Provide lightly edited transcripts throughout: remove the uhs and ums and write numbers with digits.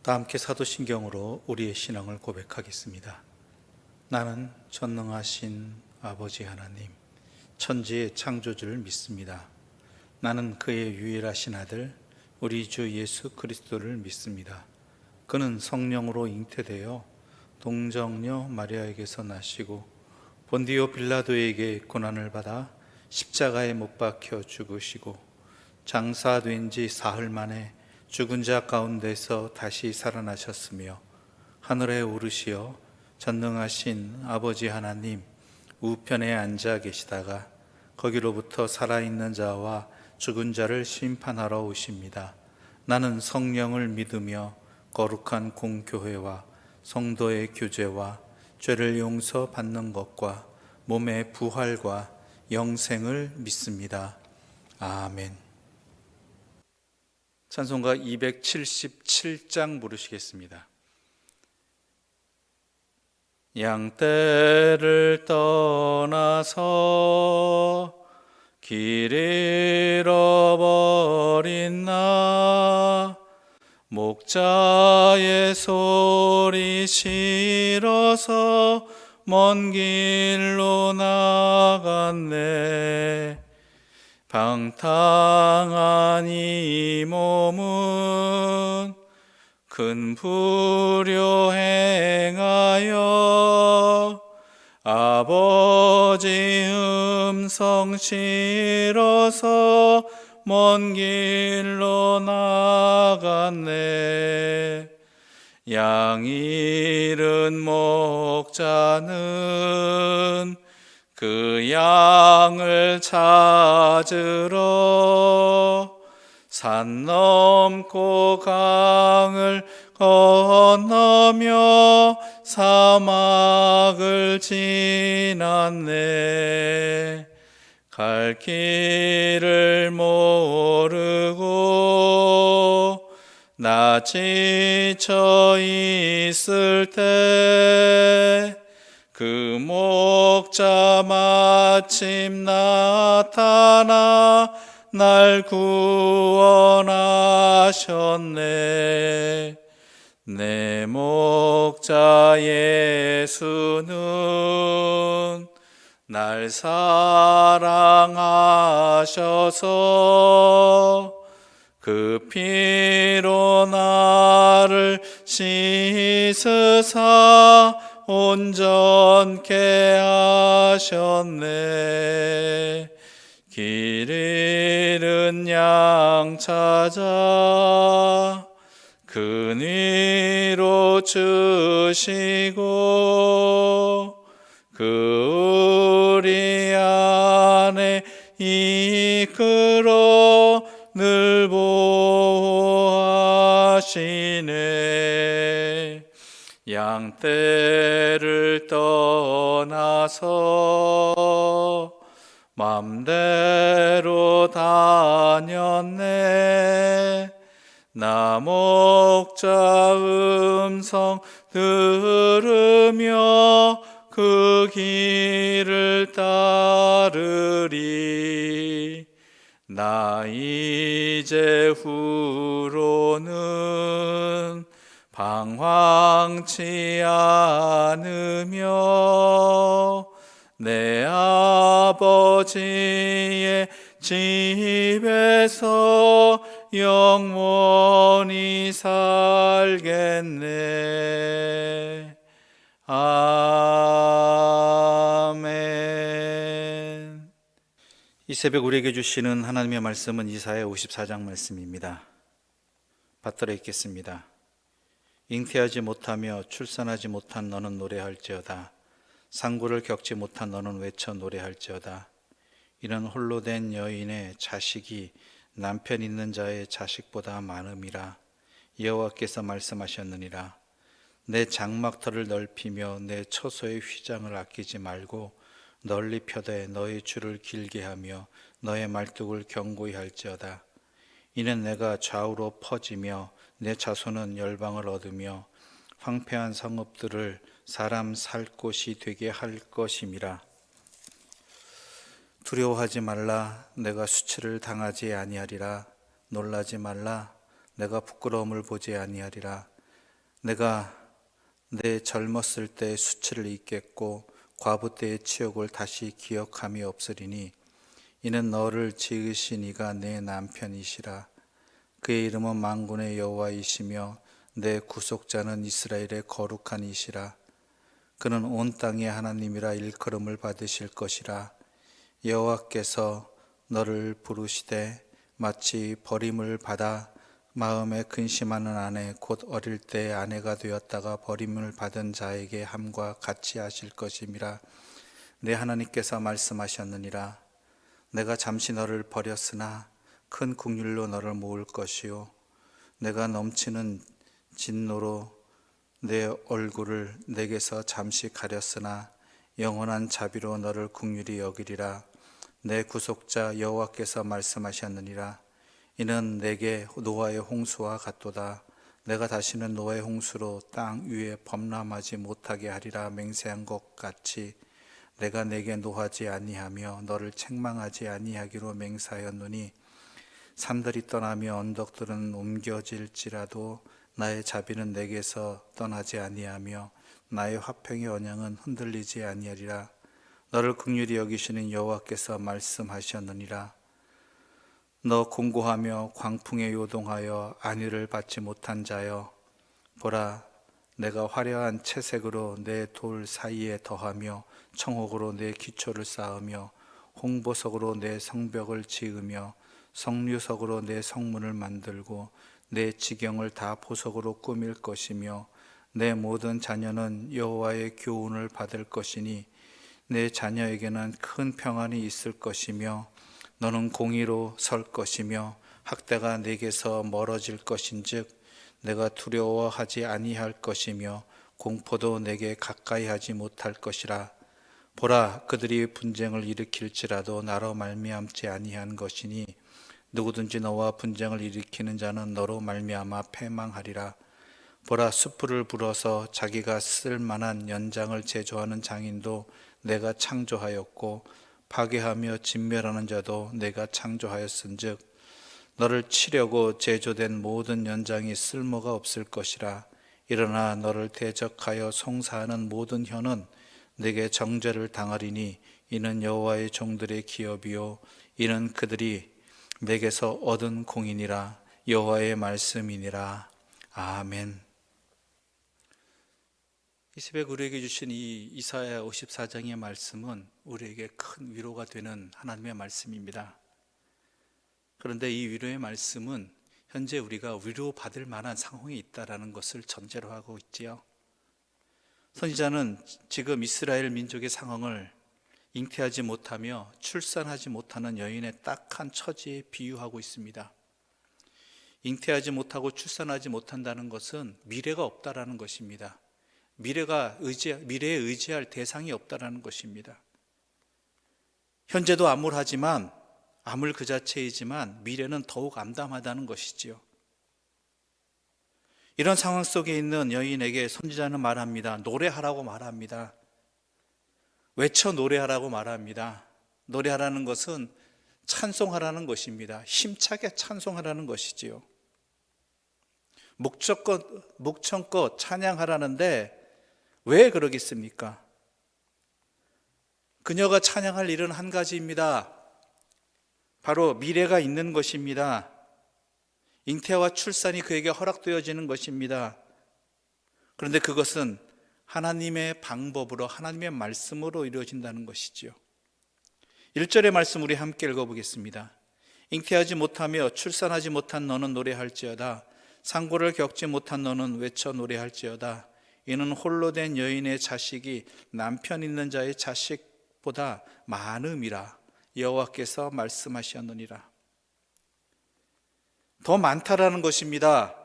다 함께 사도신경으로 우리의 신앙을 고백하겠습니다. 나는 전능하신 아버지 하나님, 천지의 창조주를 믿습니다. 나는 그의 유일하신 아들 우리 주 예수 그리스도를 믿습니다. 그는 성령으로 잉태되어 동정녀 마리아에게서 나시고 본디오 빌라도에게 고난을 받아 십자가에 못 박혀 죽으시고 장사된 지 사흘 만에 죽은 자 가운데서 다시 살아나셨으며 하늘에 오르시어 전능하신 아버지 하나님 우편에 앉아 계시다가 거기로부터 살아있는 자와 죽은 자를 심판하러 오십니다. 나는 성령을 믿으며 거룩한 공교회와 성도의 교제와 죄를 용서받는 것과 몸의 부활과 영생을 믿습니다. 아멘. 찬송가 277장 부르시겠습니다. 양떼를 떠나서 길 잃어버린 나 목자의 소리 싫어서 먼 길로 나갔네. 방탕한 이 몸은 큰 불효 행하여 아버지 음성 싫어서 먼 길로 나갔네. 양 잃은 목자는 그 양을 찾으러 산 넘고 강을 건너며 사막을 지났네. 갈 길을 모르고 나 지쳐 있을 때 그 목자 마침 나타나 날 구원하셨네. 내 목자 예수는 날 사랑하셔서 그 피로 나를 씻으사 온전케 하셨네. 길 잃은 양 찾아 근위로 주시고 그 우리 안에 이끌어 늘 보호하시네. 양떼를 떠나서 맘대로 다녔네. 나 목자 음성 들으며 그 길을 따르리. 나 이제 후로는 방황치 않으며 내 아버지의 집에서 영원히 살겠네. 아멘. 이 새벽 우리에게 주시는 하나님의 말씀은 이사야 54장 말씀입니다. 받들어 읽겠습니다. 잉태하지 못하며 출산하지 못한 너는 노래할지어다. 상구를 겪지 못한 너는 외쳐 노래할지어다. 이는 홀로 된 여인의 자식이 남편 있는 자의 자식보다 많음이라. 여호와께서 말씀하셨느니라. 내 장막터를 넓히며 내 처소의 휘장을 아끼지 말고 널리 펴되 너의 줄을 길게 하며 너의 말뚝을 견고히 할지어다. 이는 내가 좌우로 퍼지며 내 자손은 열방을 얻으며 황폐한 성읍들을 사람 살 곳이 되게 할 것임이라. 두려워하지 말라. 내가 수치를 당하지 아니하리라. 놀라지 말라. 내가 부끄러움을 보지 아니하리라. 내가 내 젊었을 때의 수치를 잊겠고 과부 때의 치욕을 다시 기억함이 없으리니 이는 너를 지으신 이가 내 남편이시라. 그의 이름은 만군의 여호와이시며 내 구속자는 이스라엘의 거룩한 이시라. 그는 온 땅의 하나님이라 일컬음을 받으실 것이라. 여호와께서 너를 부르시되 마치 버림을 받아 마음에 근심하는 아내 곧 어릴 때 아내가 되었다가 버림을 받은 자에게 함과 같이 하실 것임이라. 내 하나님께서 말씀하셨느니라. 내가 잠시 너를 버렸으나 큰 긍휼로 너를 모을 것이요 내가 넘치는 진노로 내 얼굴을 내게서 잠시 가렸으나 영원한 자비로 너를 긍휼히 여기리라. 내 구속자 여호와께서 말씀하셨느니라. 이는 내게 노아의 홍수와 같도다. 내가 다시는 노아의 홍수로 땅 위에 범람하지 못하게 하리라 맹세한 것 같이 내가 내게 노하지 아니하며 너를 책망하지 아니하기로 맹세하였노니 산들이 떠나며 언덕들은 옮겨질지라도 나의 자비는 내게서 떠나지 아니하며 나의 화평의 언양은 흔들리지 아니하리라. 너를 긍휼히 여기시는 여호와께서 말씀하셨느니라. 너 공고하며 광풍에 요동하여 안위를 받지 못한 자여, 보라, 내가 화려한 채색으로 내 돌 사이에 더하며 청옥으로 내 기초를 쌓으며 홍보석으로 내 성벽을 지으며 성류석으로 내 성문을 만들고 내 지경을 다 보석으로 꾸밀 것이며 내 모든 자녀는 여호와의 교훈을 받을 것이니 내 자녀에게는 큰 평안이 있을 것이며 너는 공의로 설 것이며 학대가 내게서 멀어질 것인즉 내가 두려워하지 아니할 것이며 공포도 내게 가까이 하지 못할 것이라. 보라, 그들이 분쟁을 일으킬지라도 나로 말미암지 아니한 것이니 누구든지 너와 분쟁을 일으키는 자는 너로 말미암아 패망하리라. 보라, 숯불을 불어서 자기가 쓸 만한 연장을 제조하는 장인도 내가 창조하였고 파괴하며 진멸하는 자도 내가 창조하였은즉 너를 치려고 제조된 모든 연장이 쓸모가 없을 것이라. 일어나 너를 대적하여 송사하는 모든 혀는 내게 정죄를 당하리니 이는 여호와의 종들의 기업이요 이는 그들이 내게서 얻은 공이니라. 여호와의 말씀이니라. 아멘. 이 새벽 우리에게 주신 이 이사야 54장의 말씀은 우리에게 큰 위로가 되는 하나님의 말씀입니다. 그런데 이 위로의 말씀은 현재 우리가 위로받을 만한 상황이 있다는 것을 전제로 하고 있지요. 선지자는 지금 이스라엘 민족의 상황을 잉태하지 못하며 출산하지 못하는 여인의 딱한 처지에 비유하고 있습니다. 잉태하지 못하고 출산하지 못한다는 것은 미래가 없다라는 것입니다. 미래에 의지할 대상이 없다라는 것입니다. 현재도 암울하지만 암울 그 자체이지만 미래는 더욱 암담하다는 것이지요. 이런 상황 속에 있는 여인에게 선지자는 말합니다. 노래하라고 말합니다. 외쳐 노래하라고 말합니다. 노래하라는 것은 찬송하라는 것입니다. 힘차게 찬송하라는 것이지요. 목청껏 찬양하라는데 왜 그러겠습니까? 그녀가 찬양할 일은 한 가지입니다. 바로 미래가 있는 것입니다. 잉태와 출산이 그에게 허락되어지는 것입니다. 그런데 그것은 하나님의 방법으로 하나님의 말씀으로 이루어진다는 것이지요. 1절의 말씀 우리 함께 읽어보겠습니다. 잉태하지 못하며 출산하지 못한 너는 노래할지어다. 상고를 겪지 못한 너는 외쳐 노래할지어다. 이는 홀로 된 여인의 자식이 남편 있는 자의 자식보다 많음이라. 여호와께서 말씀하셨느니라. 더 많다라는 것입니다.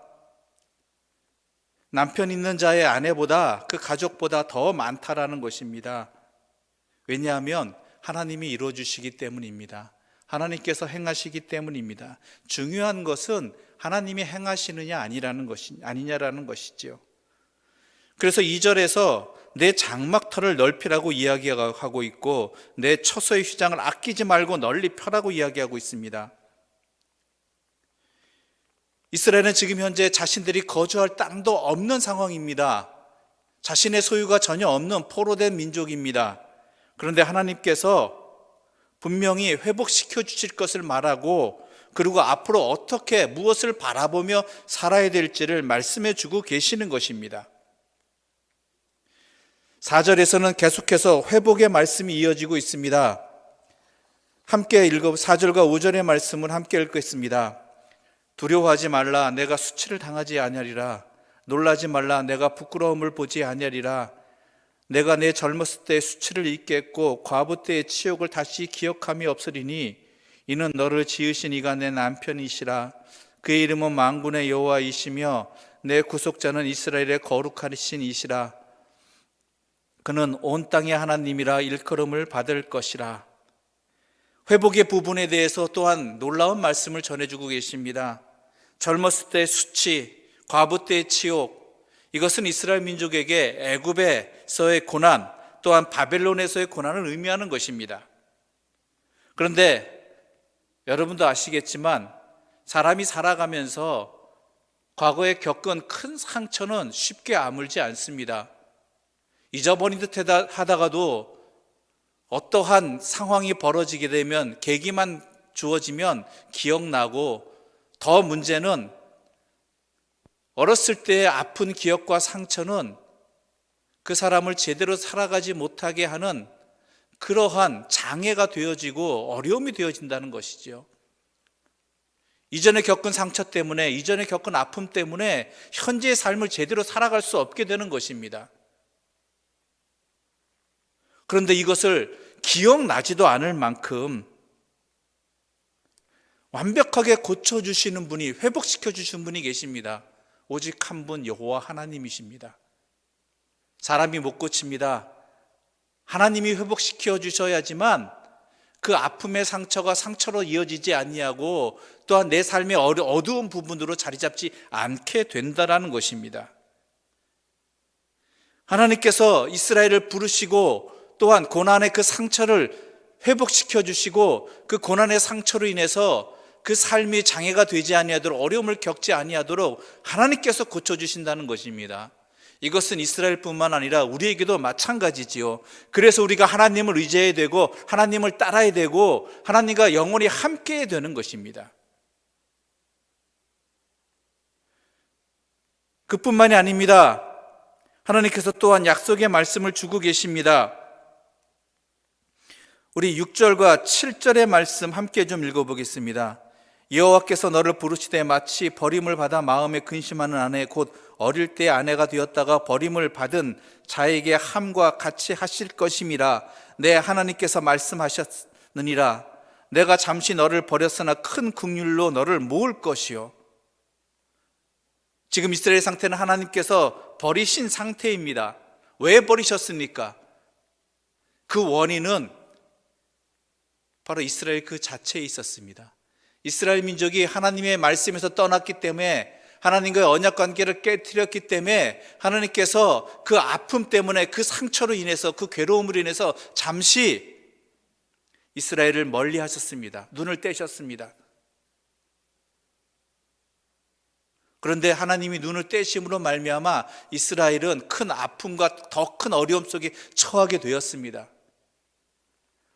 남편 있는 자의 아내보다 그 가족보다 더 많다라는 것입니다. 왜냐하면 하나님이 이루어주시기 때문입니다. 하나님께서 행하시기 때문입니다. 중요한 것은 하나님이 행하시느냐 아니냐라는 것이지요. 그래서 2절에서 내 장막터를 넓히라고 이야기하고 있고 내 처소의 휘장을 아끼지 말고 널리 펴라고 이야기하고 있습니다. 이스라엘은 지금 현재 자신들이 거주할 땅도 없는 상황입니다. 자신의 소유가 전혀 없는 포로된 민족입니다. 그런데 하나님께서 분명히 회복시켜 주실 것을 말하고, 그리고 앞으로 어떻게 무엇을 바라보며 살아야 될지를 말씀해 주고 계시는 것입니다. 4절에서는 계속해서 회복의 말씀이 이어지고 있습니다. 함께 4절과 5절의 말씀을 함께 읽겠습니다. 두려워하지 말라, 내가 수치를 당하지 아니하리라. 놀라지 말라, 내가 부끄러움을 보지 아니하리라. 내가 내 젊었을 때의 수치를 잊게 했고 과부 때의 치욕을 다시 기억함이 없으리니 이는 너를 지으신 이가 내 남편이시라. 그의 이름은 만군의 여호와이시며 내 구속자는 이스라엘의 거룩하신 이시라. 그는 온 땅의 하나님이라 일컬음을 받을 것이라. 회복의 부분에 대해서 또한 놀라운 말씀을 전해주고 계십니다. 젊었을 때의 수치, 과부 때의 치욕, 이것은 이스라엘 민족에게 애굽에서의 고난, 또한 바벨론에서의 고난을 의미하는 것입니다. 그런데 여러분도 아시겠지만 사람이 살아가면서 과거에 겪은 큰 상처는 쉽게 아물지 않습니다. 잊어버린 듯 하다가도 어떠한 상황이 벌어지게 되면, 계기만 주어지면 기억나고, 더 문제는 어렸을 때의 아픈 기억과 상처는 그 사람을 제대로 살아가지 못하게 하는 그러한 장애가 되어지고 어려움이 되어진다는 것이죠. 이전에 겪은 상처 때문에, 이전에 겪은 아픔 때문에 현재의 삶을 제대로 살아갈 수 없게 되는 것입니다. 그런데 이것을 기억나지도 않을 만큼 완벽하게 고쳐주시는 분이, 회복시켜주신 분이 계십니다. 오직 한 분, 여호와 하나님이십니다. 사람이 못 고칩니다. 하나님이 회복시켜 주셔야지만 그 아픔의 상처가 상처로 이어지지 아니하고, 또한 내 삶의 어두운 부분으로 자리 잡지 않게 된다라는 것입니다. 하나님께서 이스라엘을 부르시고 또한 고난의 그 상처를 회복시켜 주시고, 그 고난의 상처로 인해서 그 삶이 장애가 되지 아니하도록, 어려움을 겪지 아니하도록 하나님께서 고쳐주신다는 것입니다. 이것은 이스라엘뿐만 아니라 우리에게도 마찬가지지요. 그래서 우리가 하나님을 의지해야 되고 하나님을 따라야 되고 하나님과 영원히 함께 해야 되는 것입니다. 그뿐만이 아닙니다. 하나님께서 또한 약속의 말씀을 주고 계십니다. 우리 6절과 7절의 말씀 함께 좀 읽어보겠습니다. 여호와께서 너를 부르시되 마치 버림을 받아 마음에 근심하는 아내, 곧 어릴 때 아내가 되었다가 버림을 받은 자에게 함과 같이 하실 것임이라. 내 하나님께서 말씀하셨느니라. 내가 잠시 너를 버렸으나 큰 긍휼로 너를 모을 것이요. 지금 이스라엘 상태는 하나님께서 버리신 상태입니다. 왜 버리셨습니까? 그 원인은 바로 이스라엘 그 자체에 있었습니다. 이스라엘 민족이 하나님의 말씀에서 떠났기 때문에, 하나님과의 언약 관계를 깨뜨렸기 때문에 하나님께서 그 아픔 때문에, 그 상처로 인해서, 그 괴로움으로 인해서 잠시 이스라엘을 멀리 하셨습니다. 눈을 떼셨습니다. 그런데 하나님이 눈을 떼심으로 말미암아 이스라엘은 큰 아픔과 더 큰 어려움 속에 처하게 되었습니다.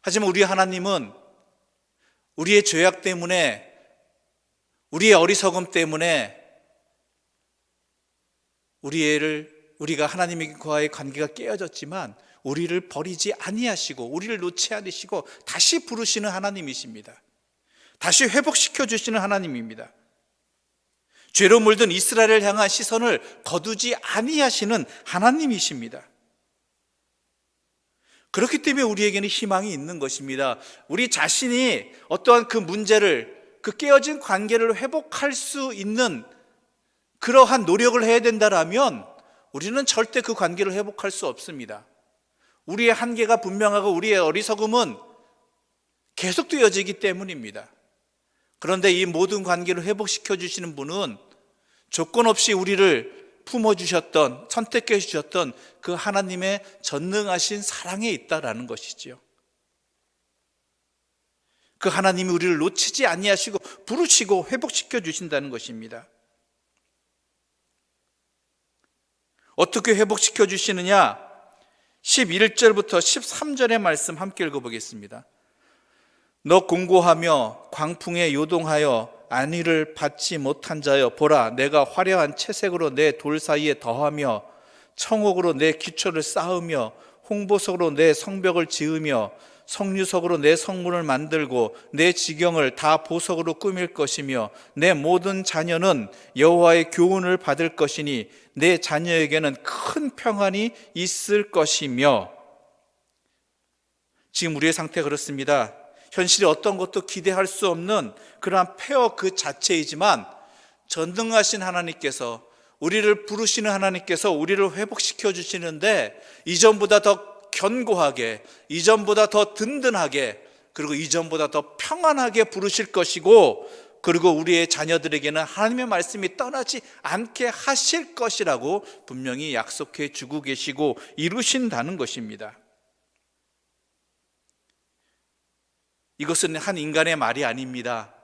하지만 우리 하나님은 우리의 죄악 때문에, 우리의 어리석음 때문에 우리가 하나님과의 관계가 깨어졌지만 우리를 버리지 아니하시고 우리를 놓지 않으시고 다시 부르시는 하나님이십니다. 다시 회복시켜 주시는 하나님입니다. 죄로 물든 이스라엘을 향한 시선을 거두지 아니하시는 하나님이십니다. 그렇기 때문에 우리에게는 희망이 있는 것입니다. 우리 자신이 어떠한 그 문제를, 그 깨어진 관계를 회복할 수 있는 그러한 노력을 해야 된다라면 우리는 절대 그 관계를 회복할 수 없습니다. 우리의 한계가 분명하고 우리의 어리석음은 계속되어지기 때문입니다. 그런데 이 모든 관계를 회복시켜 주시는 분은 조건 없이 우리를 품어주셨던, 선택해 주셨던 그 하나님의 전능하신 사랑에 있다라는 것이지요. 그 하나님이 우리를 놓치지 아니하시고 부르시고 회복시켜 주신다는 것입니다. 어떻게 회복시켜 주시느냐? 11절부터 13절의 말씀 함께 읽어보겠습니다. 너 공고하며 광풍에 요동하여 안위를 받지 못한 자여, 보라, 내가 화려한 채색으로 내 돌 사이에 더하며 청옥으로 내 기초를 쌓으며 홍보석으로 내 성벽을 지으며 석류석으로 내 성문을 만들고 내 지경을 다 보석으로 꾸밀 것이며 내 모든 자녀는 여호와의 교훈을 받을 것이니 내 자녀에게는 큰 평안이 있을 것이며. 지금 우리의 상태가 그렇습니다. 현실이 어떤 것도 기대할 수 없는 그러한 폐허 그 자체이지만, 전능하신 하나님께서, 우리를 부르시는 하나님께서 우리를 회복시켜 주시는데, 이전보다 더 견고하게, 이전보다 더 든든하게, 그리고 이전보다 더 평안하게 부르실 것이고, 그리고 우리의 자녀들에게는 하나님의 말씀이 떠나지 않게 하실 것이라고 분명히 약속해 주고 계시고 이루신다는 것입니다. 이것은 한 인간의 말이 아닙니다.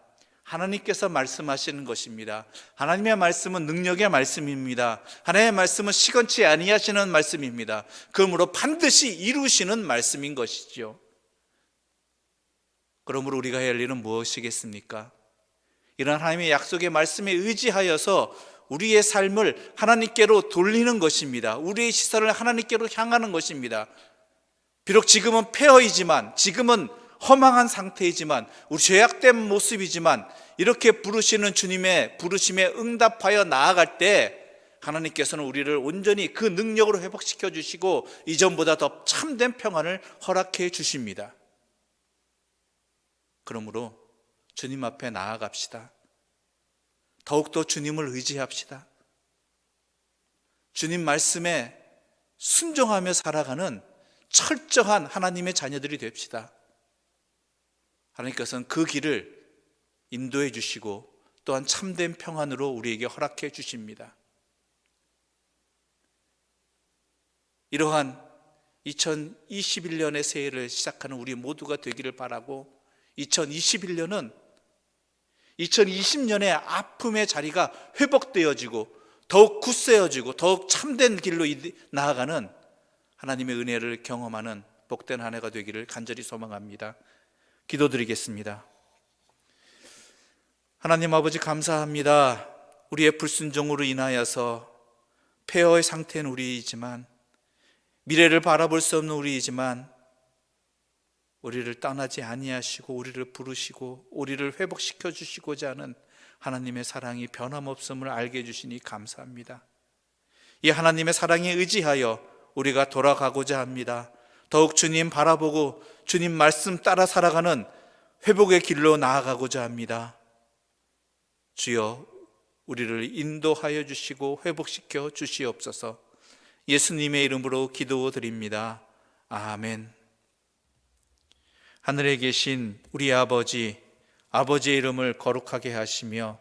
하나님께서 말씀하시는 것입니다. 하나님의 말씀은 능력의 말씀입니다. 하나님의 말씀은 시건치 아니하시는 말씀입니다. 그러므로 반드시 이루시는 말씀인 것이죠. 그러므로 우리가 해야 할 일은 무엇이겠습니까? 이런 하나님의 약속의 말씀에 의지하여서 우리의 삶을 하나님께로 돌리는 것입니다. 우리의 시선을 하나님께로 향하는 것입니다. 비록 지금은 폐허이지만, 지금은 허망한 상태이지만, 우리 죄악된 모습이지만, 이렇게 부르시는 주님의 부르심에 응답하여 나아갈 때 하나님께서는 우리를 온전히 그 능력으로 회복시켜 주시고 이전보다 더 참된 평안을 허락해 주십니다. 그러므로 주님 앞에 나아갑시다. 더욱더 주님을 의지합시다. 주님 말씀에 순종하며 살아가는 철저한 하나님의 자녀들이 됩시다. 하나님께서는 그 길을 인도해 주시고 또한 참된 평안으로 우리에게 허락해 주십니다. 이러한 2021년의 새해를 시작하는 우리 모두가 되기를 바라고, 2021년은 2020년의 아픔의 자리가 회복되어지고 더욱 굳세어지고 더욱 참된 길로 나아가는 하나님의 은혜를 경험하는 복된 한 해가 되기를 간절히 소망합니다. 기도드리겠습니다. 하나님 아버지, 감사합니다. 우리의 불순종으로 인하여서 폐허의 상태는 우리이지만, 미래를 바라볼 수 없는 우리이지만, 우리를 떠나지 아니하시고 우리를 부르시고 우리를 회복시켜 주시고자 하는 하나님의 사랑이 변함없음을 알게 해주시니 감사합니다. 이 하나님의 사랑에 의지하여 우리가 돌아가고자 합니다. 더욱 주님 바라보고 주님 말씀 따라 살아가는 회복의 길로 나아가고자 합니다. 주여, 우리를 인도하여 주시고 회복시켜 주시옵소서. 예수님의 이름으로 기도드립니다. 아멘. 하늘에 계신 우리 아버지, 아버지의 이름을 거룩하게 하시며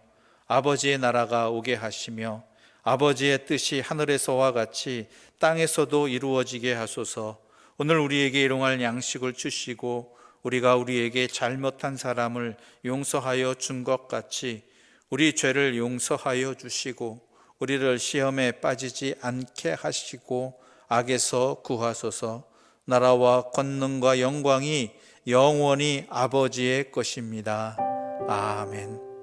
아버지의 나라가 오게 하시며 아버지의 뜻이 하늘에서와 같이 땅에서도 이루어지게 하소서. 오늘 우리에게 일용할 양식을 주시고 우리가 우리에게 잘못한 사람을 용서하여 준 것 같이 우리 죄를 용서하여 주시고 우리를 시험에 빠지지 않게 하시고 악에서 구하소서. 나라와 권능과 영광이 영원히 아버지의 것입니다. 아멘.